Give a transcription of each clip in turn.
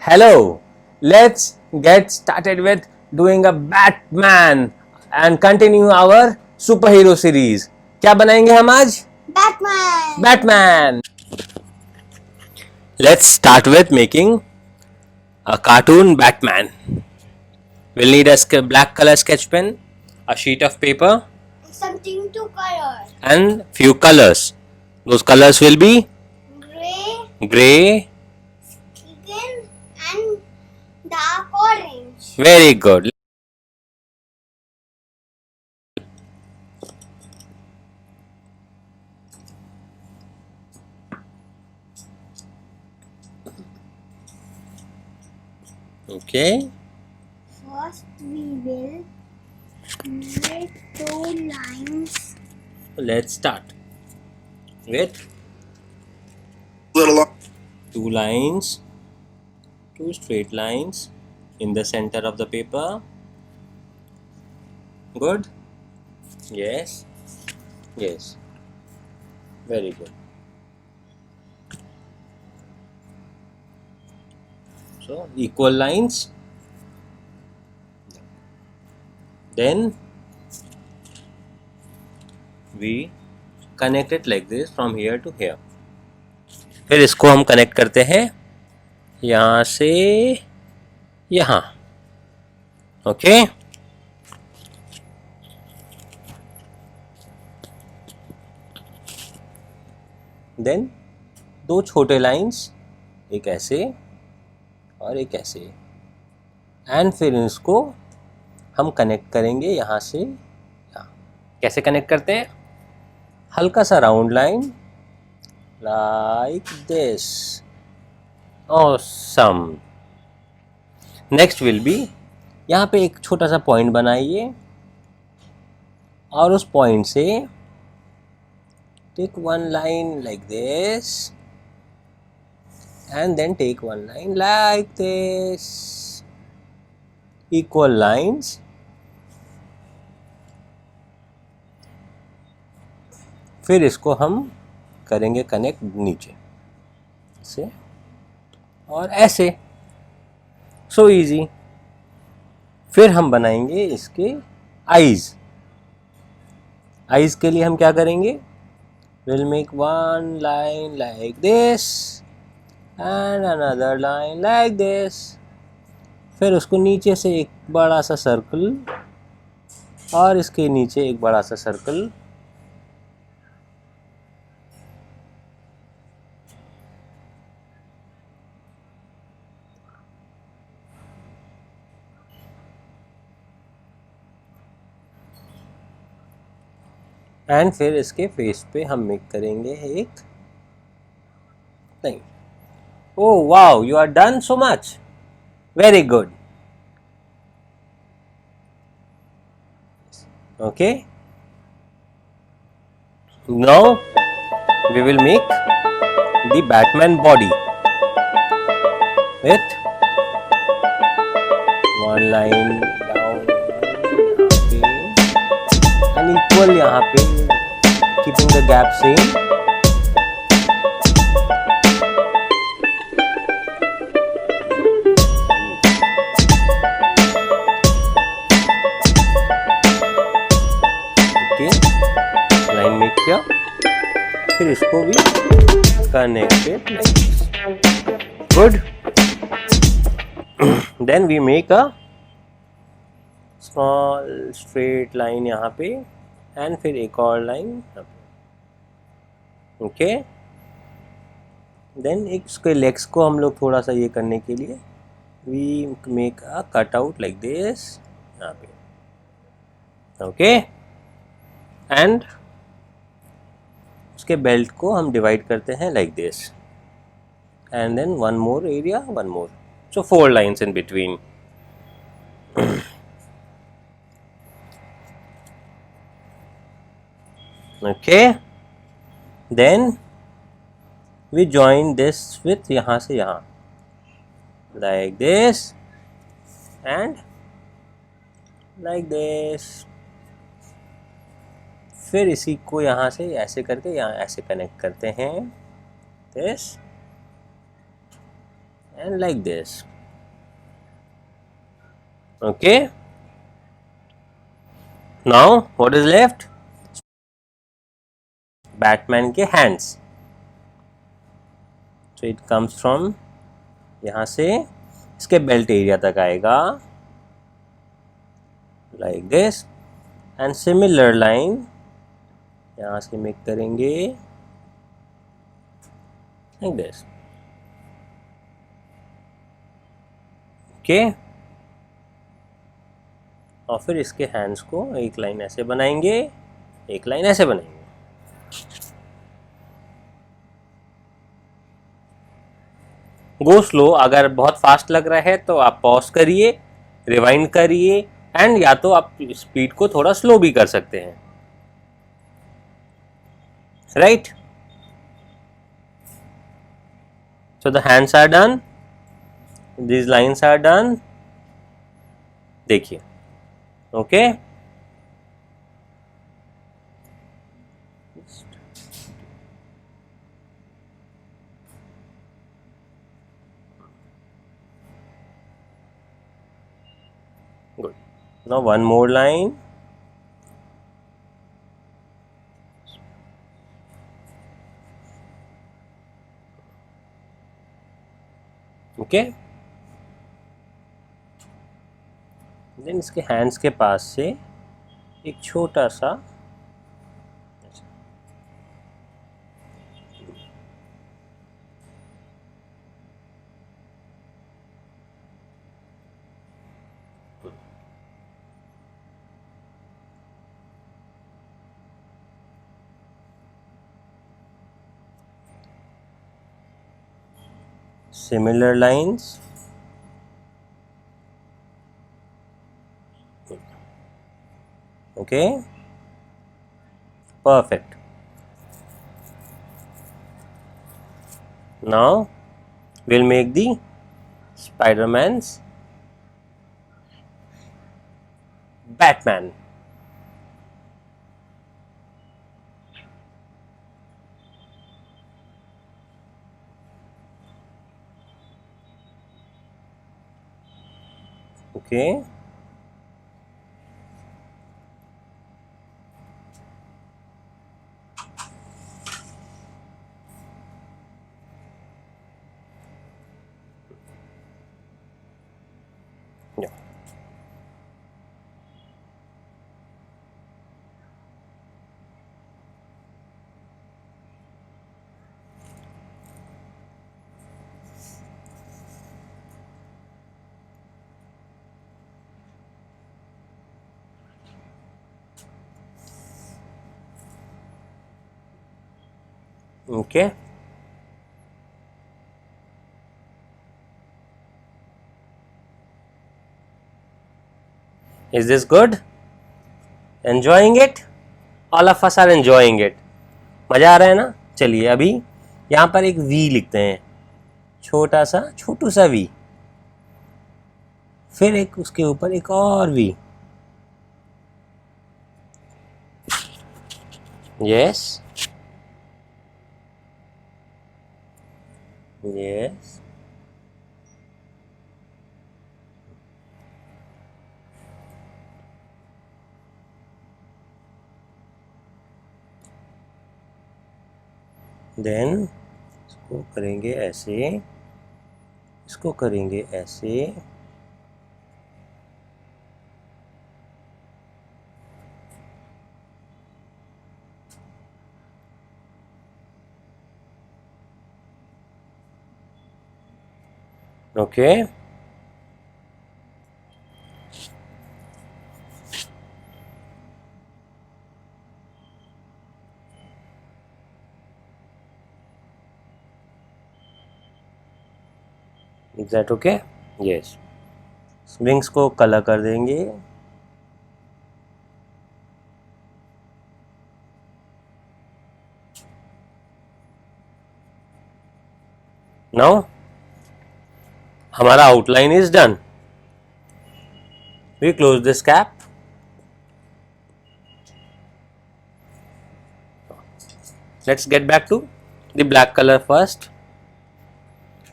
Hello, let's get started with doing a Batman and continue our superhero series. क्या बनाएंगे हम आज? Batman. Batman. Let's start with making a cartoon Batman. We'll need a black color sketch pen, a sheet of paper, Something to color. and few colors. Those colors will be Gray, gray. skin, and dark orange. Very good. Okay. First, we will make two lines. Let's start with two lines, two straight lines in the center of the paper. Good? Yes. Yes. Very good. So, equal lines. Then we connect it like this from here to here. फिर इसको हम connect करते हैं यहाँ से यहाँ. Okay. Then दो छोटे लाइंस, एक ऐसे और एक ऐसे, एंड फिर इसको हम कनेक्ट करेंगे यहाँ से यहाँ. कैसे कनेक्ट करते हैं? हल्का सा round line like this. Awesome. Next will be, यहाँ पे एक छोटा सा पॉइंट बनाइए और उस पॉइंट से take one line like this and then take one line like this. Equal lines. फिर इसको हम करेंगे कनेक्ट नीचे से और ऐसे. So easy. फिर हम बनाएंगे इसके आईज. आईज के लिए हम क्या करेंगे? Will make one line like this and another line like this. फिर उसको नीचे से एक बड़ा सा सर्कल और इसके नीचे एक बड़ा सा सर्कल. एंड फिर इसके फेस पे हम मेक करेंगे एक नहीं. Oh wow, you are done so much. Very good. Okay. Now we will make the Batman body with one line down यहाँ पे and equal यहाँ पे, keeping the gap same. Line make किया, फिर इसको भी connected like this. Good. Then we make a small straight line यहाँ पे एंड फिर एक और लाइन यहाँ पे. ओके. देन एक उसके लेग्स को हम लोग थोड़ा सा ये करने के लिए we make a cut out like this यहाँ पे. ओके. एंड उसके बेल्ट को हम डिवाइड करते हैं like this and then one more area, one more. So 4 lines in between. Okay. Then we join this with यहाँ से यहाँ like this and like this. फिर इसी को यहाँ से ऐसे करके यहाँ ऐसे कनेक्ट करते हैं this and like this. Okay. Now what is left? Batman के hands. So it comes from यहाँ से इसके बेल्ट एरिया तक आएगा like this, and similar line यहाँ से मेक करेंगे like this. Okay. और फिर इसके हैंड्स को एक लाइन ऐसे बनाएंगे, एक लाइन ऐसे बनाएंगे. Go slow. अगर बहुत फास्ट लग रहा है तो आप पॉज करिए, रिवाइंड करिए, एंड या तो आप स्पीड को थोड़ा स्लो भी कर सकते हैं. Right. So the hands are done, these lines are done. देखिए. Okay. Good. Now one more line. Okay. Then इसके हैंड्स के पास से एक छोटा सा similar lines. Okay. Perfect. Now we'll make the Spider-Man's Batman. Okay. Yeah. Okay. Is this good? Enjoying it? All of us are enjoying it. मजा आ रहा है ना? चलिए अभी यहाँ पर एक V लिखते हैं, छोटा सा छोटू सा V. फिर एक उसके ऊपर एक और V. Yes. Yes. देन इसको करेंगे ऐसे, इसको करेंगे ऐसे. Okay. Is that okay? Yes. Wings को कलर कर देंगे. नाउ हमारा outline is done. We close this cap. Let's get back to the black color first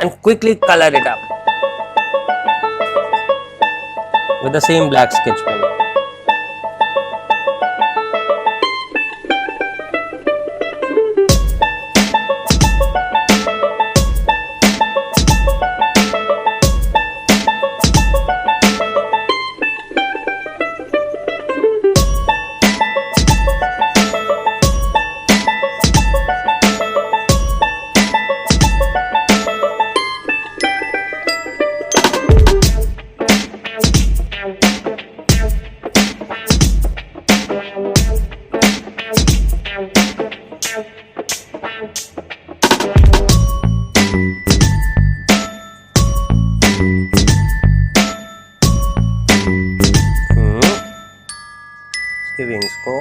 and quickly color it up with the same black sketch pen. Wings को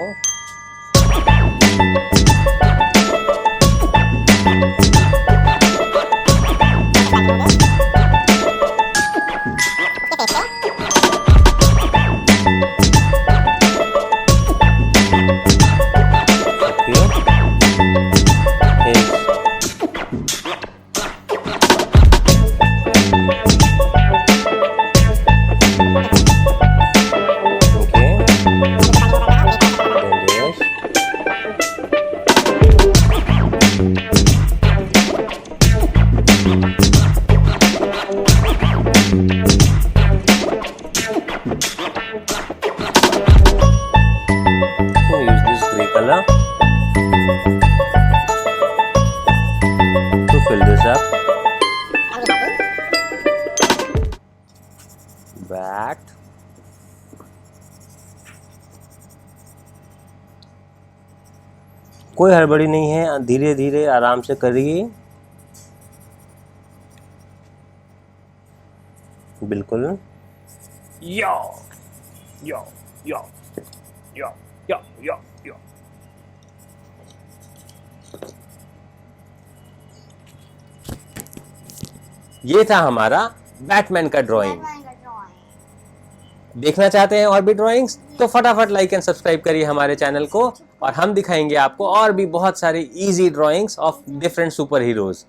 color to fill this up. Bat. कोई हड़बड़ी नहीं है, धीरे धीरे आराम से करिए, बिल्कुल। यो यो यो यो यो यो यो। ये था हमारा बैटमैन का ड्राइंग। देखना चाहते हैं और भी ड्राइंग्स तो फटाफट लाइक एंड सब्सक्राइब करिए हमारे चैनल को, और हम दिखाएंगे आपको और भी बहुत सारे easy drawings of different super heroes.